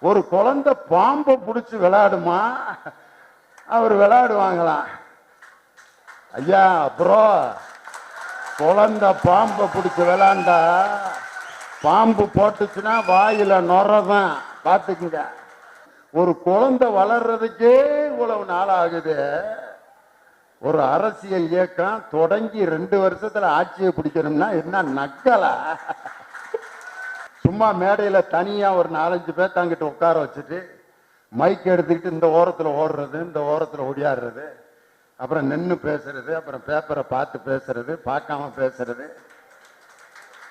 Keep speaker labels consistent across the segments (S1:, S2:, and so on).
S1: ஒரு குழந்தை பாம்பை பிடிச்சி விளையாடுமா? அவர் விளையாடுவாங்களாம். ஐயா ப்ரோ, குழந்தை பாம்பை பிடிச்சி விளையாண்டா பாம்பு போட்டுச்சுன்னா வாயில நுறதான், பார்த்துக்குங்க. ஒரு குழந்தை வளர்றதுக்கே இவ்வளவு நாள் ஆகுது. ஒரு அரசியல் இயக்கம் தொடங்கி 2 வருஷத்துல ஆட்சியை பிடிக்கணும்னா என்ன நக்கலா? சும்மா மேடையில தனியா ஒரு 4-5 பேர் தங்கிட்டு உட்கார வச்சுட்டு மைக் எடுத்துக்கிட்டு இந்த ஓரத்துல ஓடுறது, இந்த ஓரத்துல ஒடியாடுறது, அப்புறம் நின்று பேசுறது, அப்புறம் பேப்பரை பார்த்து பேசுறது, பார்க்காம பேசுறது,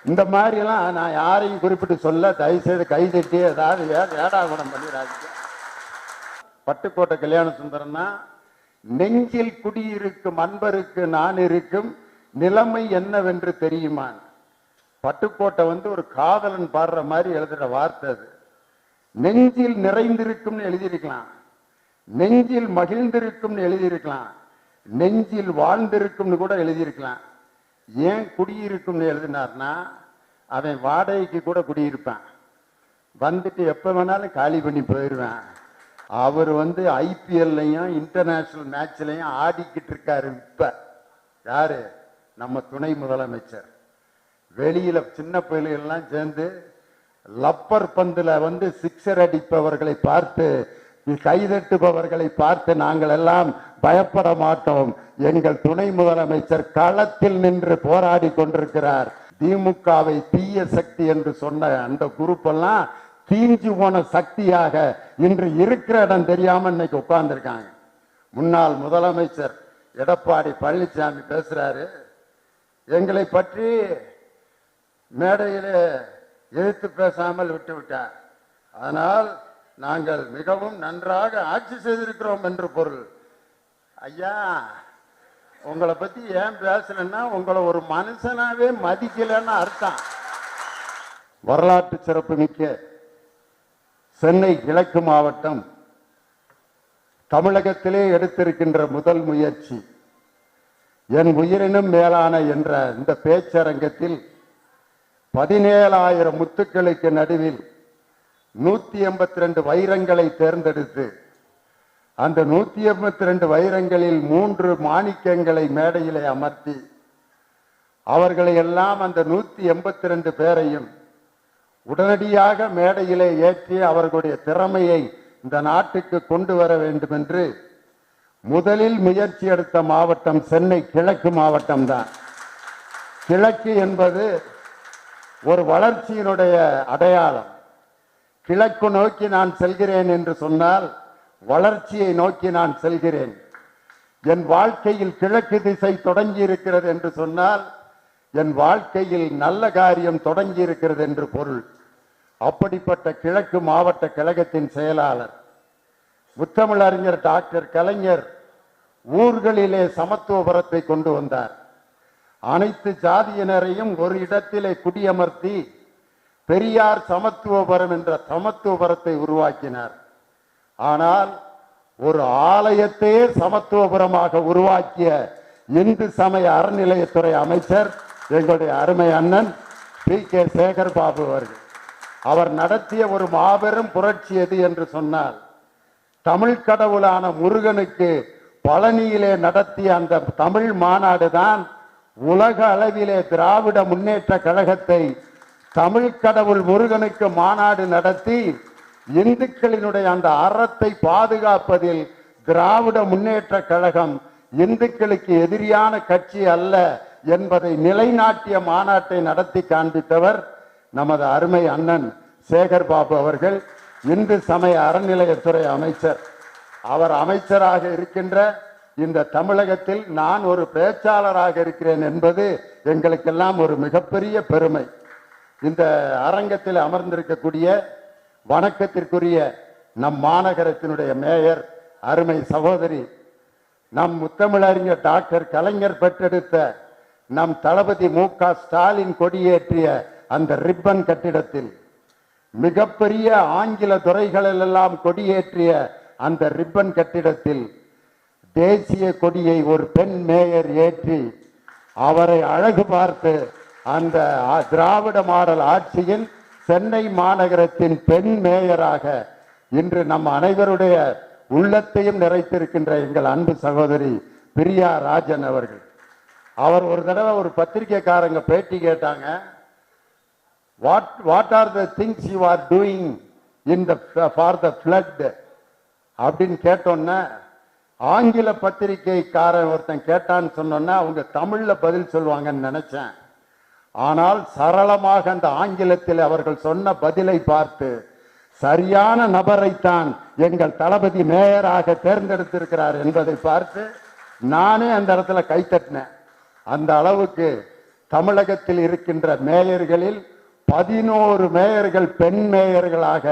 S1: இந்த மாதிரி எல்லாம் நான் யாரையும் குறிப்பிட்டு சொல்ல, தயவுசெய்து கை தட்டி ஏதாவது ஏடாகுணம் பண்ணிடாது. பட்டுக்கோட்டை கல்யாண சுந்தரம்னா, நெஞ்சில் குடியிருக்கும் அன்பருக்கு நான் இருக்கும் நிலைமை என்னவென்று தெரியுமான். பட்டுக்கோட்டை ஒரு காதலன் பாடுற மாதிரி எழுதுற வார்த்தை அது. நெஞ்சில் நிறைந்திருக்கும்னு எழுதியிருக்கலாம், நெஞ்சில் மகிழ்ந்திருக்கும்னு எழுதியிருக்கலாம், நெஞ்சில் வாழ்ந்திருக்கும்னு கூட எழுதியிருக்கலாம். ஏன் குடியிருக்கும்னு எழுதினார்னா, அவன் வாடகைக்கு கூட குடியிருப்பான், வந்துட்டு எப்ப வேணாலும் காலி பண்ணி போயிடுவேன். அவர் ஐபிஎல்லையும் இன்டர்நேஷனல் மேட்ச்லையும் ஆடிக்கிட்டு இருக்காரு. இப்ப யாரு? நம்ம துணை முதலமைச்சர். வெளியில சின்ன பிள்ளைகள்லாம் சேர்ந்து லப்பர் பந்துல சிக்ஸர் அடிப்பவர்களை பார்த்து, கைதட்டுபவர்களை பார்த்து நாங்கள் எல்லாம் பயப்பட மாட்டோம். எங்கள் துணை முதலமைச்சர் களத்தில் நின்று போராடி கொண்டிருக்கிறார். திமுகவை தீய சக்தி என்று சொன்ன அந்த குரூப் எல்லாம் தீஞ்சு போன சக்தியாக இன்று இருக்கிற இடம் தெரியாம இன்னைக்கு உட்கார்ந்துருக்காங்க. முன்னாள் முதலமைச்சர் எடப்பாடி பழனிசாமி பேசுறாரு, எங்களை பற்றி மேடையிலே எதிர்த்து பேசாமல் விட்டு விட்டார். அதனால் நாங்கள் மிகவும் நன்றாக ஆட்சி செய்திருக்கிறோம் என்று பொருள். ஐயா, உங்களை பத்தி ஏன் பேசலன்னா, உங்களை ஒரு மனுஷனாவே மதிக்கலன்னு அர்த்தம். வரலாற்று சிறப்பு மிக்க சென்னை கிழக்கு மாவட்டம் தமிழகத்திலே எடுத்திருக்கின்ற முதல் முயற்சி என் உயிரினும் மேலான என்ற இந்த பேச்சரங்கத்தில் 17,000 முத்துக்களுக்கு நடுவில் 182 வைரங்களை தேர்ந்தெடுத்து அந்த 182 வைரங்களில் 3 மாணிக்கங்களை மேடையிலே அமர்த்தி அவர்களை எல்லாம் அந்த 182 பேரையும் உடனடியாக மேடையிலே ஏற்றி அவர்களுடைய திறமையை இந்த நாட்டுக்கு கொண்டு வர வேண்டும் என்று முதலில் முயற்சி எடுத்த மாவட்டம் சென்னை கிழக்கு மாவட்டம் தான். கிழக்கு என்பது ஒரு வளர்ச்சியினுடைய அடையாளம். கிழக்கு நோக்கி நான் செல்கிறேன் என்று சொன்னால் வளர்ச்சியை நோக்கி நான் செல்கிறேன். என் வாழ்க்கையில் கிழக்கு திசை தொடங்கி இருக்கிறது என்று சொன்னால் என் வாழ்க்கையில் நல்ல காரியம் தொடங்கி இருக்கிறது என்று பொருள். அப்படிப்பட்ட கிழக்கு மாவட்ட கழகத்தின் செயலாளர் முத்தமிழறிஞர் டாக்டர் கலைஞர் ஊர்களிலே சமத்துவபுரத்தை கொண்டு வந்தார். அனைத்து ஜாதியினரையும் ஒரு இடத்திலே குடியமர்த்தி பெரியார் சமத்துவபுரம் என்ற சமத்துவபுரத்தை உருவாக்கினார். ஆனால் ஒரு ஆலயத்தையே சமத்துவபுரமாக உருவாக்கிய இந்து சமய அறநிலையத்துறை அமைச்சர் எங்களுடைய அருமை அண்ணன் பி.கே. சேகர் பாபு அவர்கள். அவர் நடத்திய ஒரு மாபெரும் புரட்சி எது என்று சொன்னால், தமிழ் கடவுளான முருகனுக்கு பழனியிலே நடத்திய அந்த தமிழ் மாநாடு தான் உலக அளவிலே திராவிட முன்னேற்ற கழகத்தை தமிழ் கடவுள் முருகனுக்கு மாநாடு நடத்தி இந்துக்களினுடைய அந்த அறத்தை பாதுகாப்பதில் திராவிட முன்னேற்ற கழகம் இந்துக்களுக்கு எதிரியான கட்சி அல்ல என்பதை நிலைநாட்டிய மாநாட்டை நடத்தி காண்பித்தவர் நமது அருமை அண்ணன் சேகர் பாபு அவர்கள், இந்து சமய அறநிலையத்துறை அமைச்சர். அவர் அமைச்சராக இருக்கின்ற இந்த தமிழகத்தில் நான் ஒரு பேச்சாளராக இருக்கிறேன் என்பது எங்களுக்கெல்லாம் ஒரு மிகப்பெரிய பெருமை. இந்த அரங்கத்தில் அமர்ந்திருக்கக்கூடிய வணக்கத்திற்குரிய நம் மாநகரத்தினுடைய மேயர் அருமை சகோதரி, நம் முத்தமிழறிஞர் டாக்டர் கலைஞர் பெற்றெடுத்த நம் தளபதி மு.க. ஸ்டாலின் கொடியேற்றிய அந்த ரிப்பன் கட்டிடத்தில், மிகப்பெரிய ஆங்கில துறைகளிலெல்லாம் கொடியேற்றிய அந்த ரிப்பன் கட்டிடத்தில் தேசிய கொடியை ஒரு பெண் மேயர் ஏற்றி அவரை அழகு பார்த்து அந்த திராவிட மாடல் ஆட்சியில் சென்னை மாநகரத்தின் பெண் மேயராக இன்று நம் அனைவருடைய உள்ளத்தையும் நிறைத்திருக்கின்ற எங்கள் அன்பு சகோதரி பிரியா ராஜன் அவர்கள். அவர் ஒரு தடவை ஒரு பத்திரிகைக்காரங்க பேட்டி கேட்டாங்க, what are the things you are doing in the for the flood அப்படின்னு கேட்டோன்னா, ஆங்கில பத்திரிகைக்காரன் ஒருத்தன் கேட்டான்னு சொன்னோன்னா அவங்க தமிழ்ல பதில் சொல்லுவாங்கன்னு நினைச்சேன். ஆனால் சரளமாக அந்த ஆங்கிலத்தில் அவர்கள் சொன்ன பதிலை பார்த்து சரியான நபரைத்தான் எங்கள் தளபதி மேயராக தேர்ந்தெடுத்திருக்கிறார் என்பதை பார்த்து நானே அந்த இடத்துல கைத்தட்டினேன். அந்த அளவுக்கு தமிழகத்தில் இருக்கின்ற மேயர்களில் 11 மேயர்கள் பெண் மேயர்களாக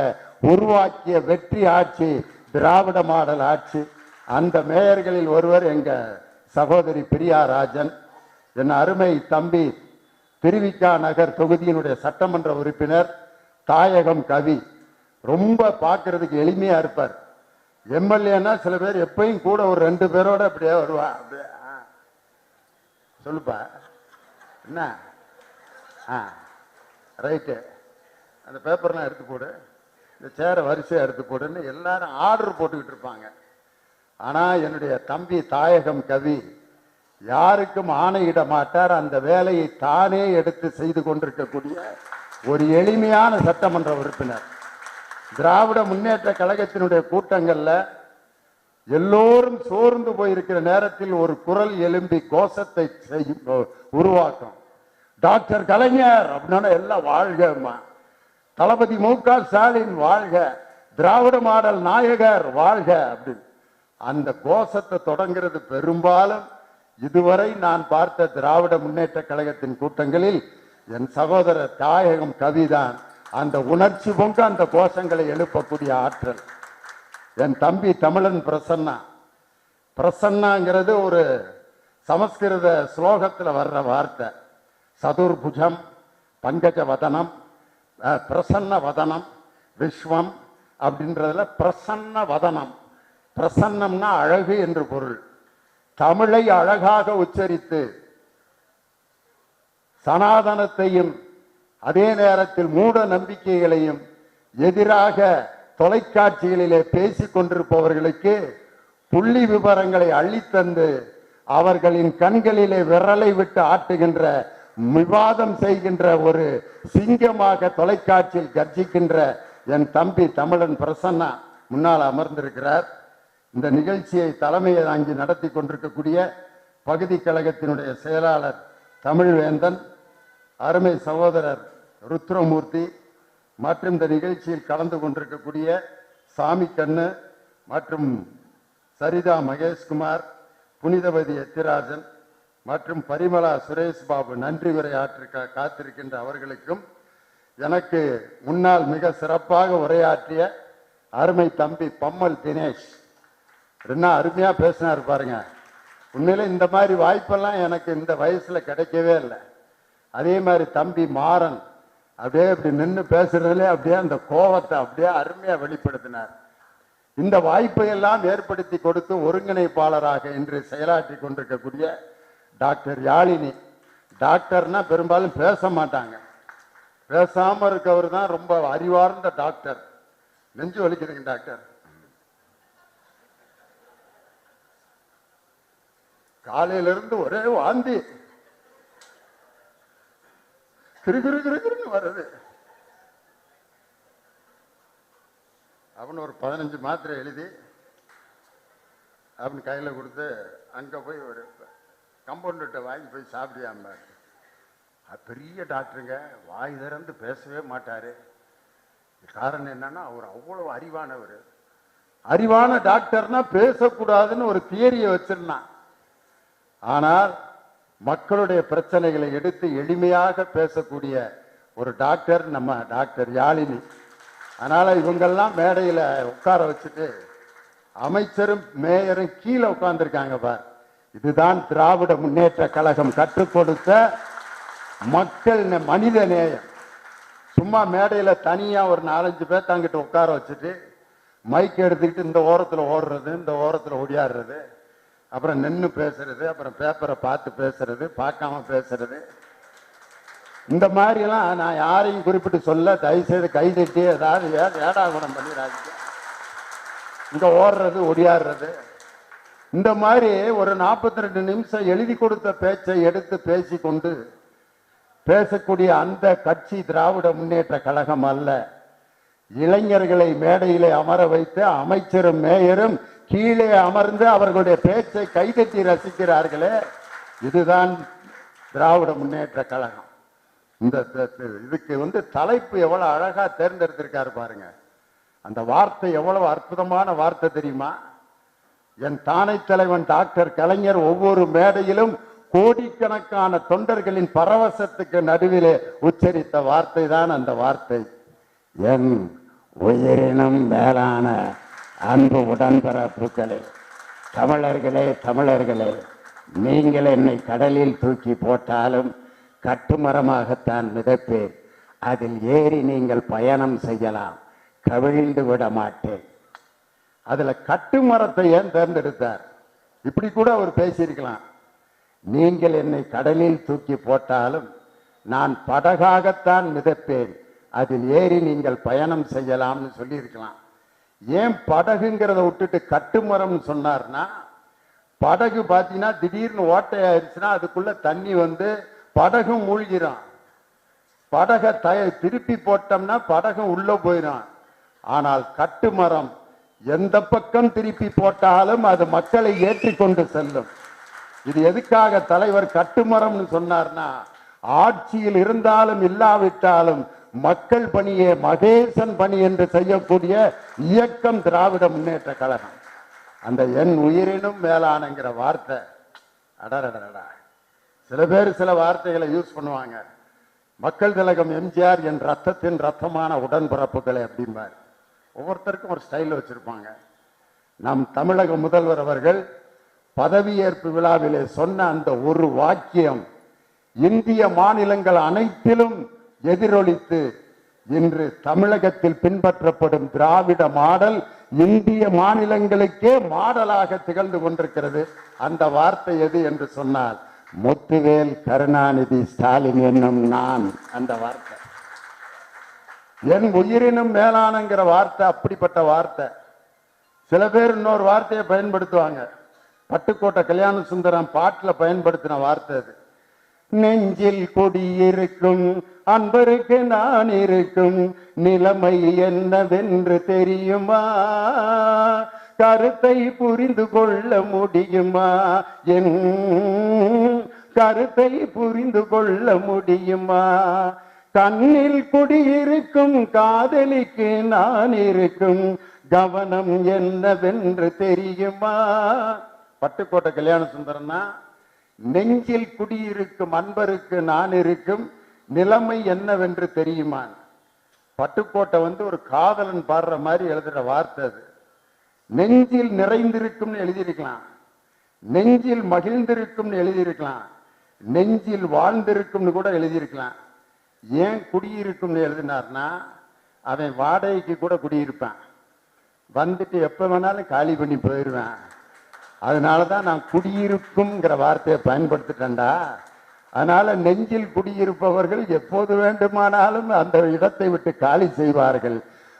S1: உருவாக்கிய வெற்றி ஆட்சி திராவிட மாடல் ஆட்சி. அந்த மேயர்களில் ஒருவர் எங்க சகோதரி பிரியா ராஜன். என் அருமை தம்பி திருவிக்கா நகர் தொகுதியினுடைய சட்டமன்ற உறுப்பினர் தாயகம் கவி. ரொம்ப பார்க்கறதுக்கு எளிமையா இருப்பார். எம்எல்ஏன்னா சில பேர் எப்பயும் கூட ஒரு 2 பேரோட அப்படியே வருவா. அப்படியே சொல்லுப்பா என்ன ரைட்டு, அந்த பேப்பர்லாம் எடுத்து போடு, இந்த சேரை வரிசையாக எடுத்து போடுன்னு எல்லாரும் ஆர்டர் போட்டுக்கிட்டு இருப்பாங்க. ஆனால் என்னுடைய தம்பி தாயகம் கவி யாருக்கும் ஆணையிட மாட்டார். அந்த வேலையை தானே எடுத்து செய்து கொண்டிருக்கக்கூடிய ஒரு எளிமையான சட்டமன்ற உறுப்பினர். திராவிட முன்னேற்ற கழகத்தினுடைய கூட்டங்கள்ல எல்லோரும் சோர்ந்து போயிருக்கிற நேரத்தில் ஒரு குரல் எழும்பி கோஷத்தை உருவாக்கும். டாக்டர் கலைஞர் அப்படின்னா எல்லாம் வாழ்கம்மா, தளபதி மு.க. ஸ்டாலின் வாழ்க, திராவிட மாடல் நாயகர் வாழ்க அப்படின்னு அந்த கோஷத்தை தொடங்கிறது. பெரும்பாலும் இதுவரை நான் பார்த்த திராவிட முன்னேற்ற கழகத்தின் கூட்டங்களில் என் சகோதரர் தாயகம் கவிதான் அந்த உணர்ச்சி பொங்க அந்த கோஷங்களை எழுப்பக்கூடிய ஆற்றல். என் தம்பி தமிழன் பிரசன்னா. பிரசன்னாங்கிறது ஒரு சமஸ்கிருத ஸ்லோகத்தில் வர்ற வார்த்தை. சதுர்புஜம் பங்கஜ வதனம் பிரசன்ன வதனம் விஸ்வம் அப்படின்றதுல பிரசன்ன வதனம். பிரசன்னம்னா அழகு என்று பொருள். தமிழை அழகாக உச்சரித்து சனாதனத்தையும் அதே நேரத்தில் மூட நம்பிக்கைகளையும் எதிராக தொலைக்காட்சிகளிலே பேசிக் கொண்டிருப்பவர்களுக்கு புள்ளி விவரங்களை அள்ளித்தந்து அவர்களின் கண்களிலே விரலை விட்டு ஆட்டுகின்ற விவாதம் செய்கின்ற ஒரு சிங்கமாக தொலைக்காட்சியில் கர்ஜிக்கின்ற என் தம்பி தமிழன் பிரசன்னா முன்னால் அமர்ந்திருக்கிறார். இந்த நிகழ்ச்சியை தலைமையை தாங்கி நடத்தி கொண்டிருக்கக்கூடிய பகுதி கழகத்தினுடைய செயலாளர் தமிழ்வேந்தன், அருமை சகோதரர் ருத்ரமூர்த்தி மற்றும் இந்த நிகழ்ச்சியில் கலந்து கொண்டிருக்கக்கூடிய சாமி கண்ணு மற்றும் சரிதா மகேஷ்குமார், புனிதவதி எத்திராஜன் மற்றும் பரிமளா சுரேஷ் பாபு நன்றி உரையாற்ற காத்திருக்கின்ற அவர்களுக்கும், எனக்கு முன்னால் மிக சிறப்பாக உரையாற்றிய அருமை தம்பி பம்மல் தினேஷ் என்ன அருமையா பேசினார் பாருங்க. உண்மையில இந்த மாதிரி வாய்ப்பெல்லாம் எனக்கு இந்த வயசுல கிடைக்கவே இல்லை. அதே மாதிரி தம்பி மாறன் அப்படியே இப்படி நின்று பேசுறதுலே அப்படியே அந்த கோபத்தை அப்படியே அருமையா வெளிப்படுத்தினார். இந்த வாய்ப்பை எல்லாம் ஏற்படுத்தி கொடுத்து ஒருங்கிணைப்பாளராக இன்று செயலாற்றி கொண்டிருக்கக்கூடிய டாக்டர் யாழினி. டாக்டர்னா பெரும்பாலும் பேச மாட்டாங்க, பேசாம இருக்கவர் தான் ரொம்ப அறிவார்ந்த டாக்டர். நெஞ்சு வலிக்கிறீங்க டாக்டர், காலையிலிருந்து ஒரே வாந்தி கிருகிருன்னு வருது. அவனு ஒரு 15 மாத்திரை எழுதி அவன் கையில் கொடுத்து அங்கே போய் ஒரு கம்பவுண்டர்கிட்ட வாங்கி போய் சாப்பிடியாம. பெரிய டாக்டருங்க, வாய் திறந்து பேசவே மாட்டார். காரணம் என்னன்னா அவர் அவ்வளவு அறிவானவர். அறிவான டாக்டர்னா பேசக்கூடாதுன்னு ஒரு தியரியை வச்சிருந்தான். ஆனால் மக்களுடைய பிரச்சனைகளை எடுத்து எளிமையாக பேசக்கூடிய ஒரு டாக்டர் நம்ம டாக்டர் யாழினி. அதனால இவங்கெல்லாம் மேடையில் உட்கார வச்சுட்டு அமைச்சரும் மேயரும் கீழே உட்கார்ந்துருக்காங்க பார். இதுதான் திராவிட முன்னேற்ற கழகம் கற்றுக் கொடுத்த மக்கள் மனித நேயம். சும்மா மேடையில தனியா ஒரு 4-5 பேர் தங்கிட்டு உட்கார வச்சுட்டு மைக் எடுத்துக்கிட்டு இந்த ஓரத்துல ஓடுறது, இந்த ஓரத்துல ஒடியாடுறது, அப்புறம் நின்று பேசுறது, அப்புறம் பேப்பரை பார்த்து பேசுறது, பார்க்காம பேசுறது, இந்த மாதிரிலாம் நான் யாரையும் குறிப்பிட்டு சொல்ல, தயவுசெய்து கைதட்டி ஏதாவது ஏடா குணம் பண்ணிடாதீங்க. இங்க ஓடுறது ஒடியாடுறது. இந்த மாதிரி ஒரு 42 நிமிஷம் எழுதி கொடுத்த பேச்சை எடுத்து பேசிக்கொண்டு பேசக்கூடிய அந்த கட்சி திராவிட முன்னேற்ற கழகம் அல்ல. இளைஞர்களை மேடையிலே அமர வைத்து அமைச்சரும் மேயரும் கீழே அமர்ந்து அவர்களுடைய பேச்சை கைதட்டி ரசிக்கிறார்களே, இதுதான் திராவிட முன்னேற்ற கழகம். இந்த இதுக்கு தலைப்பு எவ்வளவு அழகா தேர்ந்தெடுத்திருக்காரு பாருங்க. அந்த வார்த்தை எவ்வளவு அற்புதமான வார்த்தை தெரியுமா? என் தானை தலைவன் டாக்டர் கலைஞர் ஒவ்வொரு மேடையிலும் கோடிக்கணக்கான தொண்டர்களின் பரவசத்துக்கு நடுவிலே உச்சரித்த வார்த்தை தான் அந்த வார்த்தை. என் உயிரினும் மேலான அன்பு உடன்பிறப்புகளே, தமிழர்களே தமிழர்களே, நீங்கள் என்னை கடலில் தூக்கி போட்டாலும் கட்டுமரமாகத்தான் மிதப்பேன். அதில் ஏறி நீங்கள் பயணம் செய்யலாம், கவிழ்ந்து விட மாட்டேன். அதுல கட்டுமரத்தை ஏன் தேர்ந்தெடுத்தார்? இப்படி கூட அவர் பேசியிருக்கலாம். நீங்கள் என்னை கடலில் தூக்கி போட்டாலும் நான் படகாகத்தான் மிதப்பேன், அதில் ஏறி நீங்கள் பயணம் செய்யலாம்னு சொல்லியிருக்கலாம். ஏன் படகுங்கிறத விட்டுட்டு கட்டுமரம்னு சொன்னார்னா, படகு பார்த்தீங்கன்னா திடீர்னு ஓட்டையாயிருச்சுன்னா அதுக்குள்ள தண்ணி படகும் மூழ்கிறான். படகை திருப்பி போட்டோம்னா படகும் உள்ள போயிடும். ஆனால் கட்டுமரம் எந்த பக்கம் திருப்பி போட்டாலும் அது மக்களை ஏற்றிக்கொண்டு செல்லும். இது எதுக்காக தலைவர் கட்டுமரம்னு சொன்னார்னா, ஆட்சியில் இருந்தாலும் இல்லாவிட்டாலும் மக்கள் பணியே மகேசன் பணி என்று செய்யக்கூடிய இயக்கம் திராவிட முன்னேற்ற கழகம். அந்த என் உயிரினும் மேலானங்கிற வார்த்தை, அடடடடா. சில பேர் சில வார்த்தைகளை யூஸ் பண்ணுவாங்க. மக்கள் திலகம் எம்ஜிஆர் என் ரத்தத்தின் ரத்தமான உடன்பிறப்புகளை அப்படிம்பார். ஒவ்வொருத்தருக்கும் ஒரு ஸ்டைல் வச்சிருப்பாங்க. நம் தமிழக முதல்வர் அவர்கள் பதவியேற்பு விழாவிலே சொன்ன அந்த ஒரு வாக்கியம் இந்திய மாநிலங்கள் அனைத்திலும் எதிரொலித்து இன்று தமிழகத்தில் பின்பற்றப்படும் திராவிட மாடல் இந்திய மாநிலங்களுக்கே மாடலாக திகழ்ந்து கொண்டிருக்கிறது. அந்த வார்த்தை எது என்று சொன்னால், முத்துவேல் கருணாநிதி ஸ்டாலின் என்னும் நான். அந்த வார்த்தை என் உயிரினும் மேலானங்கிற வார்த்தை அப்படிப்பட்ட வார்த்தை. சில பேர் இன்னொரு வார்த்தையை பயன்படுத்துவாங்க. பட்டுக்கோட்டை கல்யாண சுந்தரம் பாட்டில் பயன்படுத்தின வார்த்தை அது. நெஞ்சில் கொடியிருக்கும் அன்பருக்கு நான் இருக்கும் நிலைமை என்னவென்று தெரியுமா, கருத்தை புரிந்து கொள்ள முடியுமா, என் கருத்தை புரிந்து கொள்ள முடியுமா, கண்ணில் குடியிருக்கும் காதலிக்கு நான் இருக்கும் கவனம் என்னவென்று தெரியுமா. பட்டுக்கோட்டை கல்யாண சுந்தரம்னா, நெஞ்சில் குடியிருக்கும் அன்பருக்கு நான் இருக்கும் நிலைமை என்னவென்று தெரியுமா. பட்டுக்கோட்டை ஒரு காதலன் பாடுற மாதிரி எழுதுற வார்த்தை அது. நெஞ்சில் நிறைந்திருக்கும்னு எழுதியிருக்கலாம், நெஞ்சில் மகிழ்ந்திருக்கும்னு எழுதியிருக்கலாம், நெஞ்சில் வாழ்ந்திருக்கும்னு கூட எழுதியிருக்கலாம். ஏன் குடியிருக்கும்னு எழுதினார்னா, அவன் வாடகைக்கு கூட குடியிருப்பான், வந்துட்டு எப்ப வேணாலும் காலி பண்ணி போயிடுவேன். அதனாலதான் நான் குடியிருக்கும்ங்கிற வார்த்தையை பயன்படுத்திட்டேன்டா. அதனால நெஞ்சில் குடியிருப்பவர்கள் எப்போது வேண்டுமானாலும் அந்த இடத்தை விட்டு காலி செய்வார்கள்.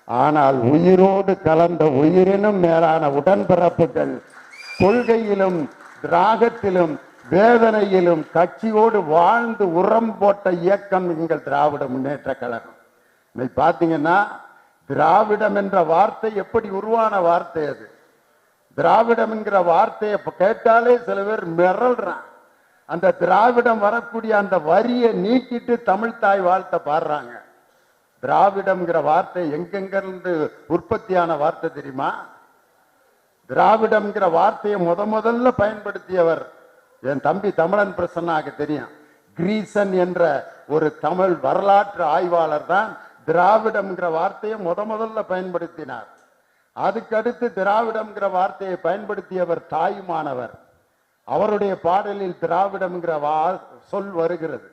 S1: ஆனால் உயிரோடு கலந்த உயிரினும் மேலான உடன்பிறப்புகள் கொள்கையிலும் திராகத்திலும் வேதனையிலும் கட்சியோடு வாழ்ந்து உரம் போட்ட இயக்கம் எங்கள் திராவிட முன்னேற்ற கழகம். இன்னைக்கு பார்த்தீங்கன்னா, திராவிடம் என்ற வார்த்தை எப்படி உருவான வார்த்தை அது. திராவிடம் என்கிற வார்த்தையை கேட்டாலே சில பேர் மிரள்றான். அந்த திராவிடம் வரக்கூடிய அந்த வரியை நீக்கிட்டு தமிழ் தாய் வாழ்த்த பாடுறாங்க. திராவிடம்ங்கிற வார்த்தை எங்கெங்கிருந்து உற்பத்தியான வார்த்தை தெரியுமா? திராவிடம்ங்கிற வார்த்தையை முதல்ல பயன்படுத்தியவர் என் தம்பி தமிழன் பிரசன்னாக தெரியும். கிரீசன் என்ற ஒரு தமிழ் வரலாற்று ஆய்வாளர் தான் திராவிடம்ங்கிற வார்த்தையை முதல்ல பயன்படுத்தினார். அதுக்கடுத்து திராவிடம்ங்கிற வார்த்தையை பயன்படுத்தியவர் தாயுமானவர். அவருடைய பாடலில் திராவிடம்ங்கிற சொல் வருகிறது.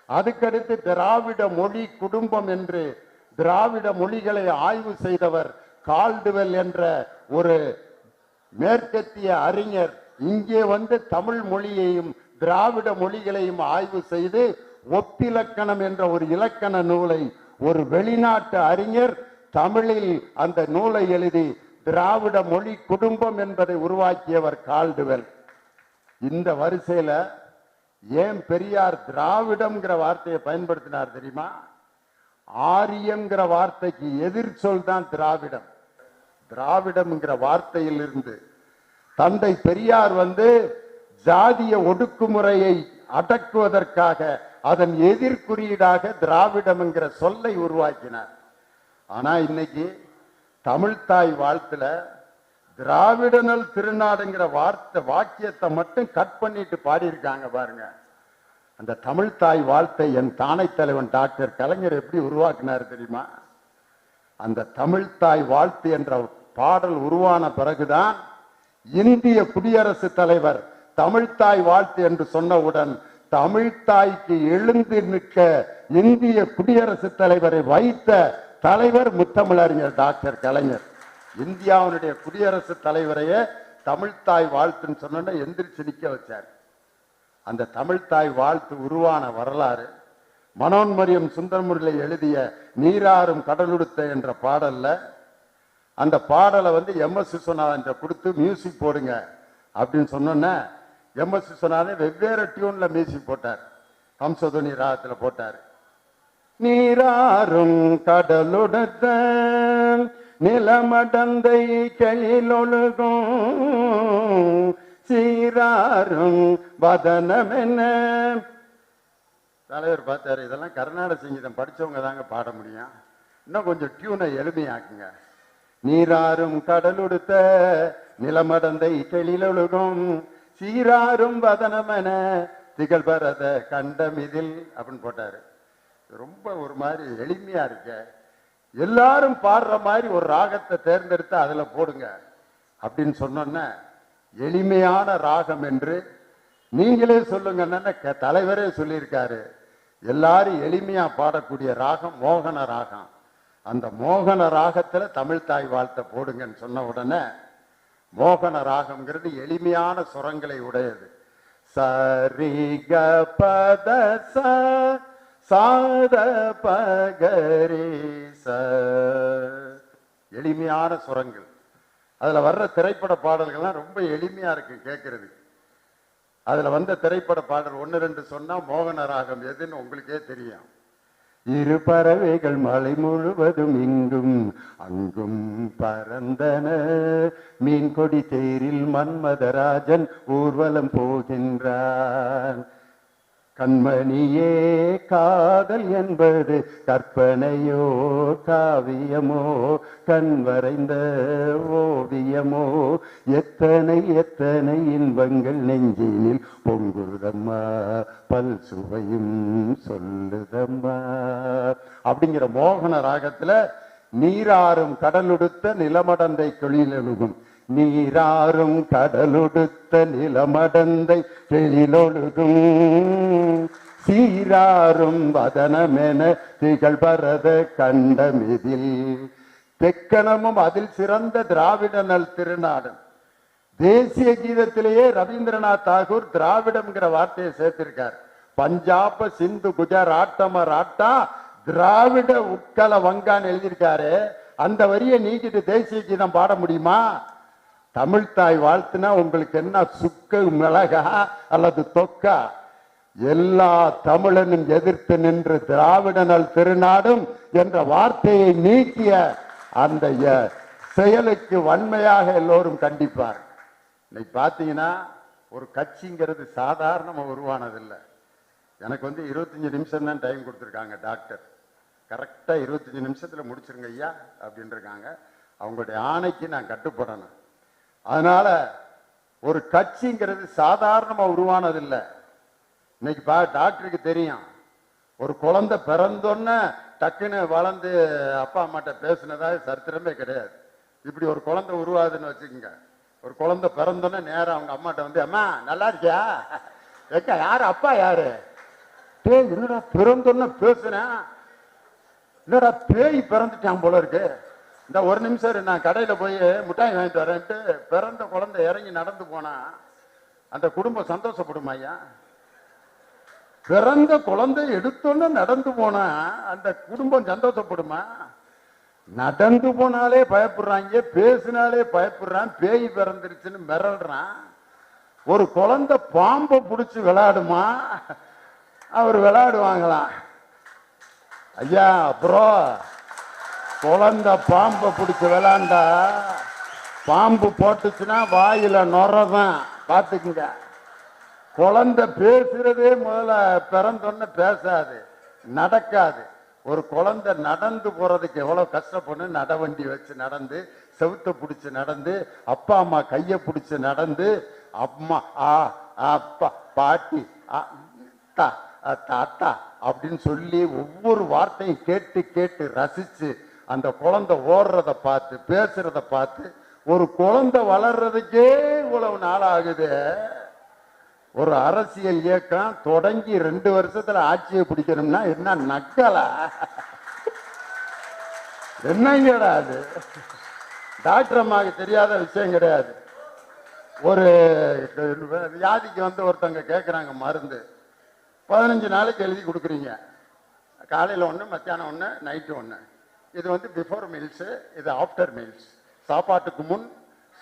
S1: அதுக்கடுத்து திராவிட மொழி குடும்பம் என்று திராவிட மொழிகளை ஆய்வு செய்தவர் கால்டுவெல் என்ற ஒரு மேற்கத்திய அறிஞர் இங்கே தமிழ் மொழியையும் திராவிட மொழிகளையும் ஆய்வு செய்து ஒப்பிலக்கணம் என்ற ஒரு இலக்கண நூலை ஒரு வெளிநாட்டு அறிஞர் தமிழில் அந்த நூலை எழுதி திராவிட மொழி குடும்பம் என்பதை உருவாக்கியவர் கால்டுவெல். இந்த வரிசையில ஏன் பெரியார் திராவிடம்ங்கிற வார்த்தையை பயன்படுத்தினார் தெரியுமா? ஆரியம்ங்கிற வார்த்தைக்கு எதிர் சொல் தான் திராவிடம். திராவிடம்ங்கிற வார்த்தையில் இருந்து தந்தை பெரியார் ஜாதிய ஒடுக்குமுறையை அடக்குவதற்காக அதன் எதிர்குறியீடாக திராவிடம் என்கிற சொல்லை உருவாக்கினார். ஆனா இன்னைக்கு தமிழ்தாய் வாழ்த்துல திராவிடனல் திருநாடுங்கிற வாக்கியத்தை மட்டும் கட் பண்ணிட்டு பாடியிருக்காங்க பாருங்க. அந்த தமிழ்தாய் வாழ்த்தை என் தானை தலைவன் டாக்டர் கலைஞர் எப்படி உருவாக்கினார் தெரியுமா? அந்த தமிழ்தாய் வாழ்த்து என்ற பாடல் உருவான பிறகுதான் இந்திய குடியரசு தலைவர் தமிழ்தாய் வாழ்த்து என்று சொன்னவுடன் தமிழ்தாய்க்கு எழுந்து நிற்க இந்திய குடியரசு தலைவரை வைத்த தலைவர் முத்தமிழறிஞர் டாக்டர் கலைஞர். இந்தியாவுடைய குடியரசு தலைவரையே தமிழ்தாய் வாழ்த்துன்னு சொன்ன எந்திரிச்சு நிக்க வச்சார். அந்த தமிழ்தாய் வாழ்த்து உருவான வரலாறு மனோன்மரியம் சுந்தரமுரளி எழுதிய நீராறும் கடலுடுத்த என்ற பாடல்ல அந்த பாடலை எம்.எஸ். விஸ்வநாதன் கொடுத்து மியூசிக் போடுங்க அப்படின்னு சொன்னோன்னே எம்.எஸ். விஸ்வநாதன் வெவ்வேறு டியூன்ல மியூசிக் போட்டார். ஹம்சதுனி ராகத்துல போட்டார். நீராறும் கடலுடுத்த நிலமடந்தை கெளிலொழுகும் சீராறும் வதனமென்ன. தலைவர் பார்த்தாரு, இதெல்லாம் கர்நாடக சங்கீதம் படிச்சவங்க தாங்க பாட முடியும், இன்னும் கொஞ்சம் டியூனை எளிமையாக்குங்க. நீராறும் கடலுடுத்த நிலமடந்தை கெளிலொழுகும் சீராறும் வதனமென திகழ்பரத கண்டமிதில் அப்படின்னு போட்டாரு. ரொம்ப ஒரு மாதிரி எளிமையா இருக்க, எல்லாரும் பாடுற மாதிரி ஒரு ராகத்தை தேர்ந்தெடுத்து அதுல போடுங்க அப்படின்னு சொன்னோன்ன எளிமையான ராகம் என்று நீங்களே சொல்லுங்க. தலைவரே சொல்லியிருக்காரு, எல்லாரும் எளிமையா பாடக்கூடிய ராகம் மோகன ராகம். அந்த மோகன ராகத்துல தமிழ்தாய் வாழ்த்தை போடுங்கன்னு சொன்ன உடனே மோகன ராகம்ங்கிறது எளிமையான சுரங்களை உடையது. சரி க பத சாத பகரி ச, எளிமையான சுரங்கள். அதுல வர்ற திரைப்பட பாடல்கள்லாம் ரொம்ப எளிமையா இருக்கு கேட்கறது. அதுல திரைப்பட பாடல் 1-2 சொன்னா மோகன ராகம் எதுன்னு உங்களுக்கே தெரியும். இரு பறவைகள் மலை முழுவதும் இங்கும் அங்கும் பறந்தன, மீன் கொடி தேரில் மன்மதராஜன் ஊர்வலம் போகின்றான். கண்மணியே காதல் என்பது கற்பனையோ காவியமோ கண் வரைந்த ஓவியமோ, எத்தனை எத்தனை இன்பங்கள் நெஞ்சினில் பொங்குதம்மா பல் சுவையும் சொல்லுதம்மா அப்படிங்கிற மோகன ராகத்துல நீராறும் கடலுடுத்த நிலமடந்தை தொழிலொழுகும், நீராறும் கடலுடுத்த நிலமடந்தை தொழிலொழுகும் சீராறும் வதனமென திகழ்பரத கண்டமிதில். தெக்கணமும் அதில் சிறந்த திராவிட நல் திருநாடு. தேசிய கீதத்திலேயே ரவீந்திரநாத் தாகூர் திராவிடம்ங்கிற வார்த்தையை சேர்த்திருக்கார். பஞ்சாப சிந்து குஜராட்ட மராட்டா திராவிட உட்கல வங்கான்னு எழுதியிருக்காரு. அந்த வரியை நீக்கிட்டு தேசிய கீதம் பாட முடியுமா? தமிழ்தாய் வாழ்த்துனா உங்களுக்கு என்ன சுக்கு மிளகா அல்லது தொக்கா? எல்லா தமிழனும் எதிர்த்து நின்று திராவிடனல் திருநாடும் என்ற வார்த்தையை நீக்கிய அந்த செயலுக்கு வன்மையாக எல்லோரும் கண்டிப்பார். இன்னைக்கு பாத்தீங்கன்னா ஒரு கட்சிங்கிறது சாதாரணமா உருவானதில்லை. எனக்கு 25 நிமிஷம் தான் டைம் கொடுத்துருக்காங்க டாக்டர். கரெக்டா 25 நிமிஷத்துல முடிச்சிருங்க ஐயா அப்படின்னு இருக்காங்க. அவங்களுடைய ஆணைக்கு நான் கட்டுப்படணும். அதனால ஒரு கட்சிங்கிறது சாதாரணமா உருவானதில்லை. இன்னைக்கு டாக்டருக்கு தெரியும், ஒரு குழந்தை பிறந்தோன்னு டக்குன்னு வளர்ந்து அப்பா அம்மாட்ட பேசினதா சரித்திரமே கிடையாது. இப்படி ஒரு குழந்தை உருவாதுன்னு வச்சுக்கோங்க. ஒரு குழந்தை பிறந்தோன்னே நேரம் அவங்க அம்மாட்ட அம்மா நல்லா இருக்கியா, ஏக்கா யாரு அப்பா யாரு, என்னடா பிறந்தோன்னு பேசுனேன், என்னடா பேய் பிறந்துட்டான் போல இருக்கு, இந்த ஒரு நிமிஷம் நான் கடையில போய் மிட்டாய் வாங்கிட்டு வரேன்ட்டு பிறந்த குழந்தை இறங்கி நடந்து போனா அந்த குடும்பம் சந்தோஷப்படுமா ஐயா? பிறந்த குழந்தை எடுத்தோன்னு நடந்து போனா அந்த குடும்பம் சந்தோஷப்படுமா? நடந்து போனாலே பயப்படுறாங்க, பேசினாலே பயப்படுறான், பேய் பிறந்துருச்சுன்னு மிரள்றான். ஒரு குழந்தை பாம்பை பிடிச்சி விளையாடுமா? அவர் விளையாடுவாங்களாம். ஐயா அப்புறம் குழந்தை பாம்பை பிடிச்சி விளையாண்டா பாம்பு போட்டுச்சுன்னா வாயில நுறதான், பார்த்துக்குங்க. குழந்தை பேசுறதே முதல்ல பிறந்தோன்னு பேசாது, நடக்காது. ஒரு குழந்தை நடந்து போறதுக்கு எவ்வளவு கஷ்டப்படும். நடவண்டி வச்சு நடந்து, செவுத்த பிடிச்சு நடந்து, அப்பா அம்மா கைய பிடிச்சு நடந்து, அம்மா அப்பா பாட்டி தாத்தா அப்படின்னு சொல்லி ஒவ்வொரு வார்த்தையும் கேட்டு கேட்டு ரசிச்சு அந்த குழந்தை ஓடுறத பார்த்து பேசுறத பார்த்து ஒரு குழந்தை வளர்றதுக்கே இவ்வளவு நாள் ஆகுது. ஒரு அரசியல் இயக்கம் தொடங்கி 2 வருஷத்துல ஆட்சியை பிடிக்கணும்னா என்ன நக்கலா? என்னங்கடா அது? டாக்டர் அம்மாவுக்கு தெரியாத விஷயம் கிடையாது. ஒரு வியாதிக்கு வந்து ஒருத்தவங்க கேட்குறாங்க மருந்து, 15 நாளைக்கு எழுதி கொடுக்குறீங்க. காலையில் ஒன்று, மத்தியானம் ஒன்று, நைட்டு ஒன்று. இது வந்து பிஃபோர் மீல்ஸு, இது ஆஃப்டர் மீல்ஸ். சாப்பாட்டுக்கு முன்,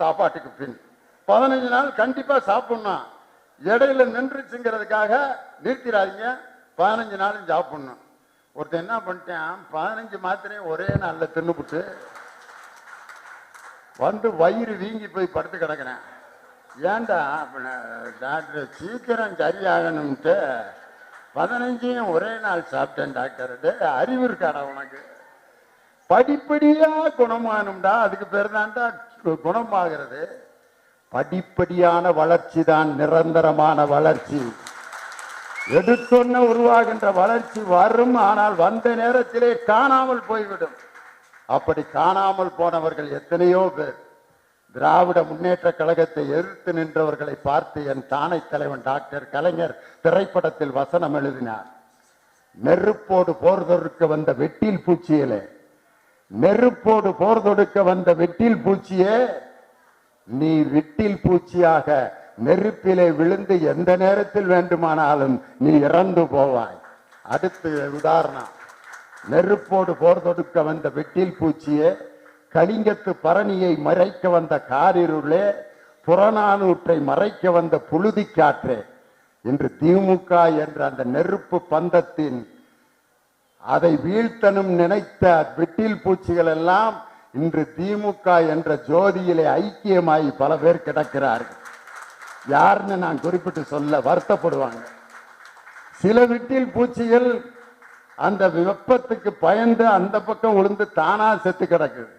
S1: சாப்பாட்டுக்கு பின். 15 நாள் கண்டிப்பாக சாப்பிட்ணும். இடையில நின்றுச்சுங்கிறதுக்காக நிறுத்திடாதீங்க, 15 நாளும் சாப்பிட்ணும். ஒருத்தர் என்ன பண்ணிட்டேன், 15 மாத்திரையும் ஒரே நாளில் தின்னுபிட்டு வந்து வயிறு வீங்கி போய் படுத்து கிடக்கிறேன். ஏன்டா டாக்டர் சீக்கிரம் சரியாகணும்ட்டு 15 ஒரே நாள் சாப்பிட்டேன் டாக்டர். அறிவு இருக்காடா உனக்கு? படிப்படியா குணமானும்டா, அதுக்கு பேர் தான்டா குணமாகிறது. படிப்படியான வளர்ச்சி தான் நிரந்தரமான வளர்ச்சி. எடுத்தொன்ன உருவாகின்ற வளர்ச்சி வரும், ஆனால் வந்த நேரத்திலே காணாமல் போய்விடும். அப்படி காணாமல் போனவர்கள் எத்தனையோ பேர். திராவிட முன்னேற்ற கழகத்தை எதிர்த்து நின்றவர்களை பார்த்து என் தானை தலைவன் டாக்டர் கலைஞர் திரைப்படத்தில் வசனம் எழுதினார். நெருப்போடு போர் தொடுக்க வந்த வெட்டில் பூச்சியிலே, நெருப்போடு போர் தொடுக்க வந்த வெட்டில் பூச்சியே, நீ விட்டில் பூச்சியாக நெருப்பிலே விழுந்து எந்த நேரத்தில் வேண்டுமானாலும் நீ இறந்து போவாய். அடுத்து உதாரணம், நெருப்போடு போர் தொடுக்க வந்த வெட்டில் பூச்சியே, கலிங்கத்து பரணியை மறைக்க வந்த காரிருளே, புறநானூற்றை மறைக்க வந்த புழுதி காற்றே. இன்று திமுக என்ற அந்த நெருப்பு பந்தத்தின் அதை வீழ்த்தனும் நினைத்த வெட்டில் பூச்சிகள் எல்லாம் இன்று திமுக என்ற ஜோதியிலே ஐக்கியமாய் பல பேர் கிடக்கிறார்கள். யாருன்னு நான் குறிப்பிட்டு சொல்ல வருத்தப்படுவாங்க. சில வெட்டில் பூச்சிகள் அந்த வெப்பத்துக்கு பயந்து அந்த பக்கம் விழுந்து தானா செத்து கிடக்குது.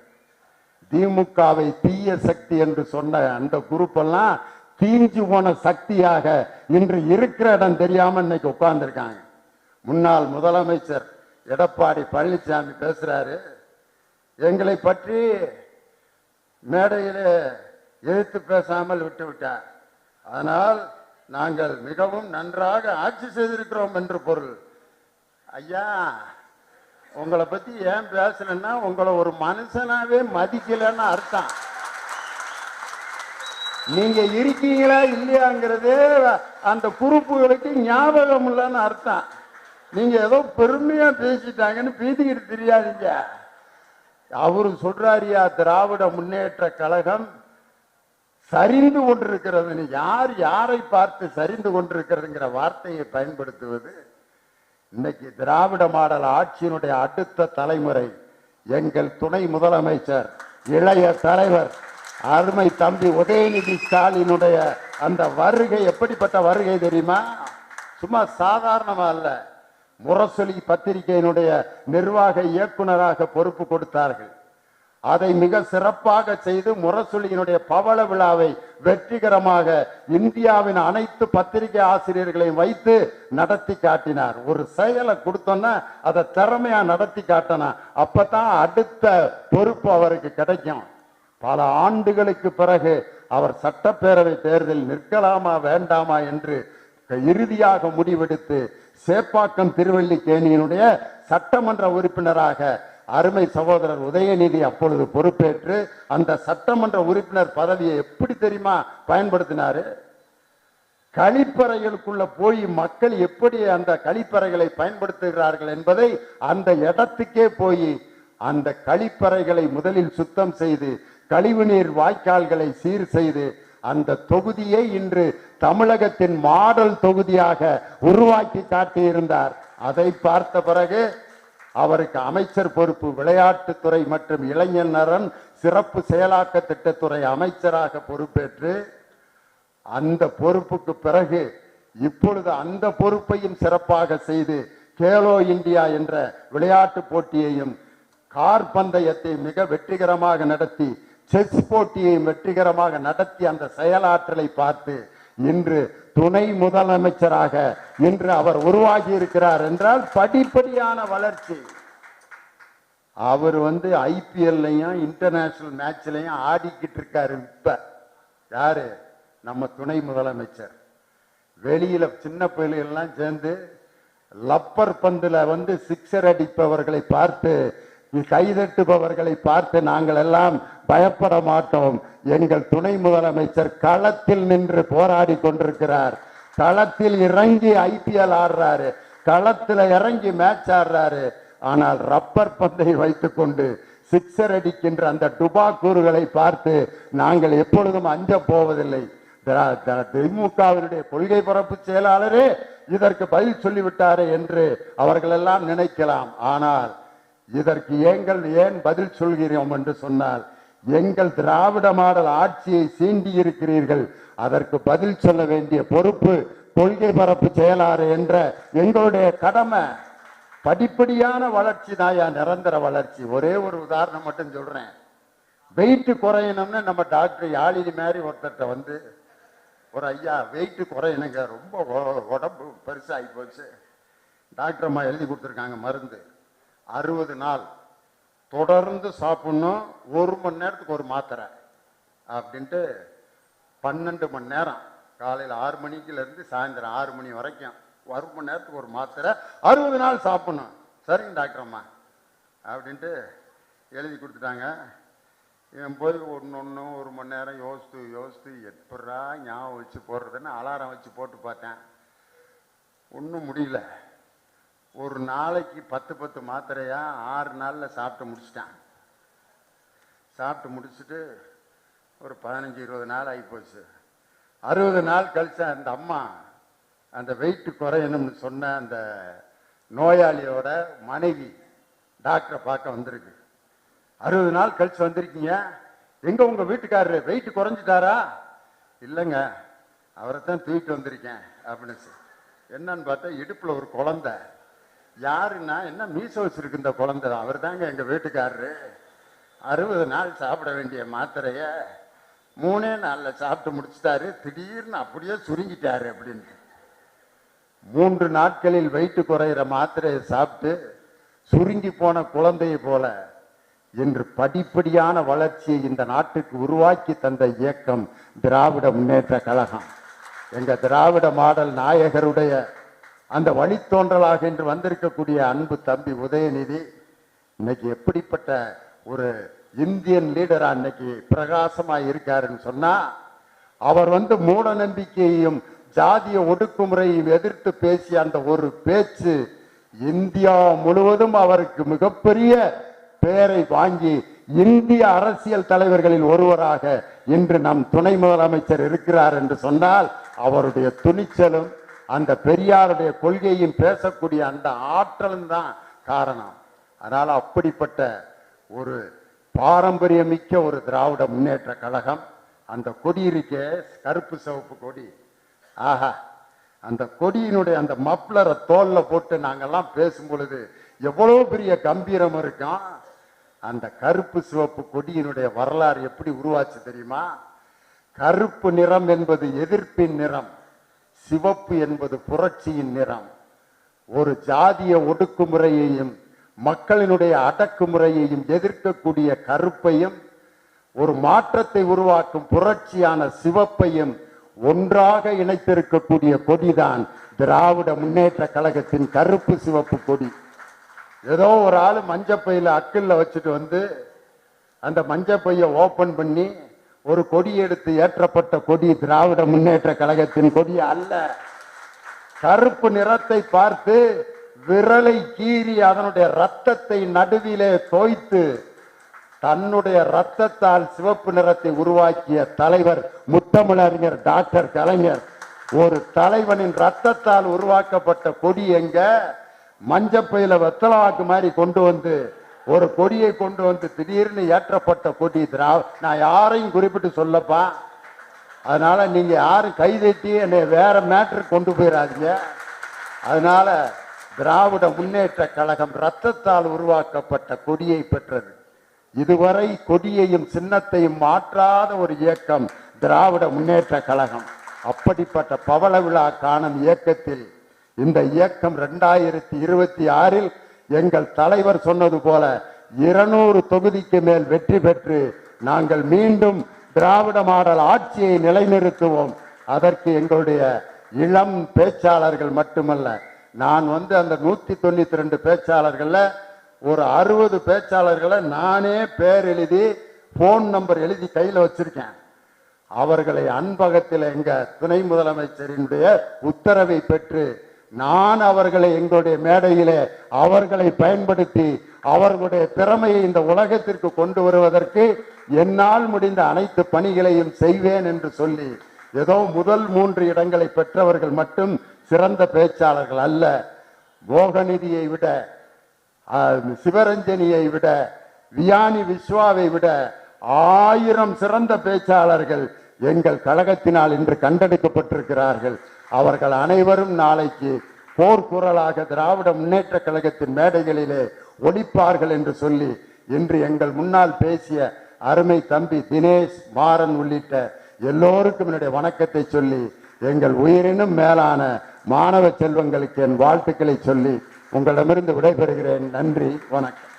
S1: திமுகவை தீய சக்தி என்று சொன்ன அந்த குரூப் எல்லாம் தீஞ்சு போன சக்தியாக இன்று இருக்கிற இடம் தெரியாம இன்னைக்கு உட்கார்ந்துருக்காங்க. முன்னாள் முதலமைச்சர் எடப்பாடி பழனிசாமி பேசுறாரு, எங்களை பற்றி மேடையிலே எதிர்த்து பேசாமல் விட்டு விட்டார். அதனால் நாங்கள் மிகவும் நன்றாக ஆட்சி செய்திருக்கிறோம் என்று பொருள். ஐயா, உங்களை பத்தி ஏன் பேசலன்னா உங்களை ஒரு மனுஷனாவே மதிக்கலன்னு அர்த்தம். நீங்க இருக்கீங்களா இல்லையாங்கிறது அந்த குறுப்புகளுக்கு ஞாபகம் இல்லைன்னு அர்த்தம். நீங்க ஏதோ பெருமையா பேசிட்டாங்கன்னு பீதிக்கிட்டு தெரியாதீங்க. அவரு சொல்றாரியா, திராவிட முன்னேற்ற கழகம் சரிந்து கொண்டிருக்கிறது. யார் யாரை பார்த்து சரிந்து கொண்டிருக்கிறதுங்கிற வார்த்தையை பயன்படுத்துவது. இன்னைக்கு திராவிட மாடல் ஆட்சியினுடைய அடுத்த தலைமுறை எங்கள் துணை முதலமைச்சர் இளைய தலைவர் அருமை தம்பி உதயநிதி ஸ்டாலினுடைய அந்த வருகை எப்படிப்பட்ட வருகை தெரியுமா? சும்மா சாதாரணமா அல்ல. முரசொலி பத்திரிகையினுடைய நிர்வாக இயக்குனராக பொறுப்பு கொடுத்தார்கள். அதை மிக சிறப்பாக செய்து முரசொலியினுடைய பவள விழாவை வெற்றிகரமாக இந்தியாவின் அனைத்து பத்திரிகை ஆசிரியர்களையும் வைத்து நடத்தி காட்டினார். ஒரு செயலை கொடுத்தோன்னா அதை திறமையா நடத்தி காட்டினார். அப்பதான் அடுத்த பொறுப்பு அவருக்கு கிடைக்கும். பல ஆண்டுகளுக்கு பிறகு அவர் சட்டப்பேரவை தேர்தலில் நிற்கலாமா வேண்டாமா என்று இறுதியாக முடிவெடுத்து சேப்பாக்கம் திருவல்லிக்கேணியினுடைய சட்டமன்ற உறுப்பினராக அருமை சகோதரர் உதயநிதி அப்பொழுது பொறுப்பேற்று அந்த சட்டமன்ற உறுப்பினர் பதவியை எப்படி தெரியுமா பயன்படுத்தினாரு? கழிப்பறைகளுக்குள்ள போய் மக்கள் எப்படி அந்த கழிப்பறைகளை பயன்படுத்துகிறார்கள் என்பதை அந்த இடத்துக்கே போய் அந்த கழிப்பறைகளை முதலில் சுத்தம் செய்து கழிவுநீர் வாய்க்கால்களை சீர் செய்து அந்த தொகுதியை இன்று தமிழகத்தின் மாடல் தொகுதியாக உருவாக்கி காட்டியிருந்தார். அதை பார்த்த பிறகு அவருக்கு அமைச்சர் பொறுப்பு, விளையாட்டுத்துறை மற்றும் இளைஞர் நலன் சிறப்பு செயலாக்க திட்டத்துறை அமைச்சராக பொறுப்பேற்று அந்த பொறுப்புக்கு பிறகு இப்பொழுது அந்த பொறுப்பையும் சிறப்பாக செய்து கேலோ இந்தியா என்ற விளையாட்டு போட்டியையும் கார் பந்தயத்தை மிக வெற்றிகரமாக நடத்தி செஸ் போட்டியை வெற்றிகரமாக நடத்தி அந்த செயலாற்றலை பார்த்து இன்று துணை முதலமைச்சராக இன்று அவர் உருவாகி இருக்கிறார் என்றால் படிப்படியான வளர்ச்சி. அவர் ஐபிஎல்லையும் இன்டர்நேஷனல் மேட்ச்லையும் ஆடிக்கிட்டு இருக்காரு. இப்ப யாரு? நம்ம துணை முதலமைச்சர். வெளியில சின்ன பிள்ளைகள்லாம் சேர்ந்து லப்பர் பந்துல சிக்ஸர் அடிப்பவர்களை பார்த்து கைதட்டுபவர்களை பார்த்து நாங்கள் எல்லாம் பயப்பட மாட்டோம். எங்கள் துணை முதலமைச்சர் களத்தில் நின்று போராடி கொண்டிருக்கிறார். களத்தில் இறங்கி ஐபிஎல் ஆடுறாரு, களத்தில் இறங்கி மேட்ச் ஆடுறாரு. ஆனால் ரப்பர் பந்தை வைத்துக் கொண்டு சிக்ஸர் அடிக்கின்ற அந்த டுபாக்கூறுகளை பார்த்து நாங்கள் எப்பொழுதும் அஞ்ச போவதில்லை. திமுகவினுடைய கொள்கை பரப்பு செயலாளரே இதற்கு பதில் சொல்லிவிட்டாரே என்று அவர்கள் எல்லாம் நினைக்கலாம். ஆனால் இதற்கு ஏன் பதில் சொல்கிறோம் என்று சொன்னால், எங்கள் திராவிட மாடல் ஆட்சியை சீண்டி இருக்கிறீர்கள், அதற்கு பதில் சொல்ல வேண்டிய பொறுப்பு கொள்கை பரப்பு செயலாளர் என்ற எங்களுடைய கடமை. படிப்படியான வளர்ச்சி தாயா, நிரந்தர வளர்ச்சி. ஒரே ஒரு உதாரணம் மட்டும் சொல்றேன். வெயிட் குறையணும்னு நம்ம டாக்டர் யாழினி மாதிரி ஒருத்தட்ட ஒரு ஐயா வெயிட் குறையணுங்க, ரொம்ப உடம்பு பெருசாகி போச்சு, டாக்டர் அம்மா எழுதி கொடுத்துருக்காங்க மருந்து. 60 நாள் தொடர்ந்து சாப்பிடணும், 1 மணி நேரத்துக்கு ஒரு மாத்திரை அப்படின்ட்டு 12 மணி நேரம், காலையில் 6 மணிக்குலேருந்து சாயந்தரம் 6 மணி வரைக்கும் 1 மணி நேரத்துக்கு ஒரு மாத்திரை 60 நாள் சாப்பிடணும். சரிங்க டாக்டர் அம்மா அப்படின்ட்டு எழுதி கொடுத்துட்டாங்க. இவன் போய் ஒன்று 1 மணி நேரம் யோசித்து எப்படா ஞாபகம் வச்சு போடுறதுன்னு அலாரம் வச்சு போட்டு பார்த்தேன். ஒன்றும் முடியல. ஒரு நாளைக்கு 10 மாத்திரையா 6 நாளில் சாப்பிட்டு முடிச்சிட்டான். சாப்பிட்டு முடிச்சுட்டு ஒரு 15-20 நாள் ஆகிப்போச்சு. 60 நாள் கழிச்சா அந்த அம்மா அந்த வெயிட் குறையணும்னு சொன்ன அந்த நோயாளியோட மனைவி டாக்டரை பார்க்க வந்திருக்கு. 60 நாள் கழிச்சு வந்திருக்கீங்க, எங்க உங்க வீட்டுக்காரரு வெயிட் குறைஞ்சிட்டாரா? இல்லைங்க, அவரை தான் தூக்கிட்டு வந்திருக்கேன் அப்படின்னு. என்னன்னு பார்த்தா இடுப்புல ஒரு குழந்தை. யாருன்னா, என்ன மீச வச்சிருக்கு இந்த குழந்தை? அவர் தாங்க எங்க வீட்டுக்காரரு. 60 நாள் சாப்பிட வேண்டிய மாத்திரைய 3 நாள்ல சாப்பிட்டு முடிச்சுட்டாரு, திடீர்னு அப்படியே சுருங்கிட்டாரு அப்படின்னு. 3 நாட்களில் வெயிட் குறையிற மாத்திரையை சாப்பிட்டு சுருங்கி போன குழந்தையை போல என்று படிப்படியான வளர்ச்சியை இந்த நாட்டுக்கு உருவாக்கி தந்த இயக்கம் திராவிட முன்னேற்ற கழகம். எங்க திராவிட மாடல் நாயகருடைய அந்த வழித்தோன்றலாக இன்று வந்திருக்கக்கூடிய அன்பு தம்பி உதயநிதி இன்னைக்கு எப்படிப்பட்ட ஒரு இந்தியன் லீடரா இன்னைக்கு பிரகாசமாய் இருக்காருன்னு சொன்னா, அவர் மூட நம்பிக்கையையும் ஜாதிய ஒடுக்குமுறையும் எதிர்த்து பேசிய அந்த ஒரு பேச்சு இந்தியா முழுவதும் அவருக்கு மிகப்பெரிய பெயரை வாங்கி இந்திய அரசியல் தலைவர்களில் ஒருவராக இன்று நம் துணை முதலமைச்சர் இருக்கிறார் என்று சொன்னால், அவருடைய துணிச்சலும் அந்த பெரியாருடைய கொள்கையும் பேசக்கூடிய அந்த ஆற்றலும் தான் காரணம். அதனால அப்படிப்பட்ட ஒரு பாரம்பரியமிக்க ஒரு திராவிட முன்னேற்ற கழகம். அந்த கொடி இருக்கே, கருப்பு சிவப்பு கொடி, ஆஹா, அந்த கொடியினுடைய அந்த மப்ளரை தோல்ல போட்டு நாங்கெல்லாம் பேசும் பொழுது எவ்வளவு பெரிய கம்பீரம் இருக்கும். அந்த கருப்பு சிவப்பு கொடியினுடைய வரலாறு எப்படி உருவாச்சு தெரியுமா? கருப்பு நிறம் என்பது எதிர்ப்பின் நிறம், சிவப்பு என்பது புரட்சியின் நிறம். ஒரு ஜாதிய ஒடுக்குமுறையையும் மக்களினுடைய அடக்குமுறையையும் எதிர்க்கக்கூடிய கருப்பையும் ஒரு மாற்றத்தை உருவாக்கும் புரட்சியான சிவப்பையும் ஒன்றாக இணைத்திருக்கக்கூடிய கொடிதான் திராவிட முன்னேற்ற கழகத்தின் கருப்பு சிவப்பு கொடி. ஏதோ ஒரு ஆள் மஞ்சப்பையில அக்கில்ல வச்சுட்டு அந்த மஞ்சப்பைய ஓபன் பண்ணி ஒரு கொடி எடுத்து ஏற்றப்பட்ட கொடி திராவிட முன்னேற்ற கழகத்தின் கொடி அல்ல. கருப்பு நிறத்தை பார்த்து விரலை கீறி அதனுடைய ரத்தத்தை நடுவிலே தோய்த்து தன்னுடைய ரத்தத்தால் சிவப்பு நிறத்தை உருவாக்கிய தலைவர் முத்தமிழறிஞர் டாக்டர் கலைஞர். ஒரு தலைவனின் ரத்தத்தால் உருவாக்கப்பட்ட கொடி எங்க? மஞ்சப்பையில வெத்தலாக்கு மாதிரி கொண்டு வந்து ஒரு கொடியை கொண்டு வந்து திடீர்னு ஏற்றப்பட்ட கொடி நான் யாரையும் குறிப்பிட்டு சொல்லப்பா. அதனால நீங்க யாரும் கைதட்டி என்னை வேற மேட்ரு கொண்டு போயிடாதீங்க. அதனால திராவிட முன்னேற்ற கழகம் ரத்தத்தால் உருவாக்கப்பட்ட கொடியை பெற்றது. இதுவரை கொடியையும் சின்னத்தையும் மாற்றாத ஒரு இயக்கம் திராவிட முன்னேற்ற கழகம். அப்படிப்பட்ட பவள விழா காணும் இயக்கத்தில் இந்த இயக்கம் 2026 எங்கள் தலைவர் சொன்னது போல 200 தொகுதிக்கு மேல் வெற்றி பெற்று நாங்கள் மீண்டும் திராவிட மாடல் ஆட்சியை நிலைநிறுத்துவோம். அதற்கு எங்களுடைய இளம் பேச்சாளர்கள் மட்டுமல்ல, நான் அந்த 192 பேச்சாளர்கள்ல ஒரு 60 பேச்சாளர்களை நானே பேர் எழுதி போன் நம்பர் எழுதி கையில் வச்சிருக்கேன். அவர்களை அன்பகத்தில் எங்க துணை முதலமைச்சரினுடைய உத்தரவை பெற்று நான் அவர்களை எங்களுடைய மேடையிலே அவர்களை பயன்படுத்தி அவர்களுடைய திறமையை இந்த உலகத்திற்கு கொண்டு வருவதற்கு என்னால் முடிந்த அனைத்து பணிகளையும் செய்வேன் என்று சொல்லி, ஏதோ முதல் 3 இடங்களை பெற்றவர்கள் மட்டும் சிறந்த பேச்சாளர்கள் அல்ல. மோகநிதியை விட, சிவரஞ்சனியை விட, வியானி விஸ்வாவை விட 1000 சிறந்த பேச்சாளர்கள் எங்கள் கழகத்தினால் இன்று கண்டெடுக்கப்பட்டிருக்கிறார்கள். அவர்கள் அனைவரும் நாளைக்கு போர்க்குரலாக திராவிட முன்னேற்ற கழகத்தின் மேடைகளிலே ஒலிப்பார்கள் என்று சொல்லி, இன்று எங்கள் முன்னால் பேசிய அருமை தம்பி தினேஷ், மாறன் உள்ளிட்ட எல்லோருக்கும் என்னுடைய வணக்கத்தை சொல்லி, எங்கள் உயிரினும் மேலான மாணவ செல்வங்களுக்கு என் வாழ்த்துக்களை சொல்லி உங்களிடமிருந்து விடைபெறுகிறேன். நன்றி, வணக்கம்.